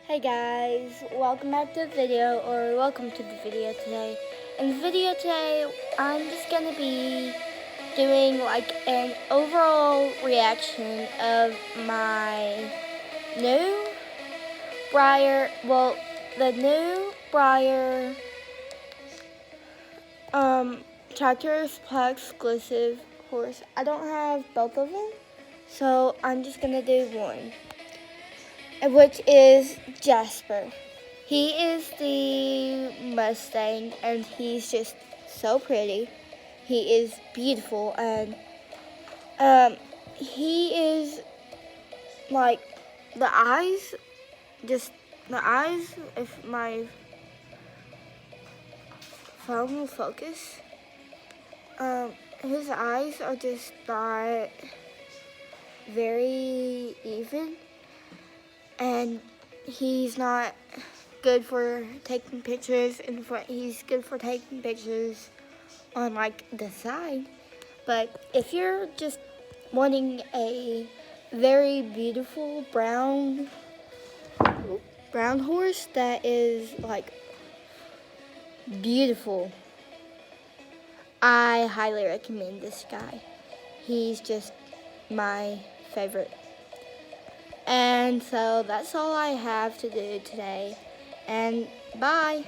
Hey guys, welcome back to the video, or welcome to the video today. In the video today, I'm just going to be doing like an overall reaction of my new the new Briar Tractor Supply exclusive horse. I don't have both of them, so I'm just going to do one, which is Jasper. He is the Mustang, and he's just so pretty. He is beautiful, and he is like the eyes, if my phone will focus, his eyes are just not very even, and he's not good for taking pictures in front. He's good for taking pictures on like the side. But if you're just wanting a very beautiful brown horse that is like beautiful, I highly recommend this guy. He's just my favorite. And so that's all I have to do today. And bye.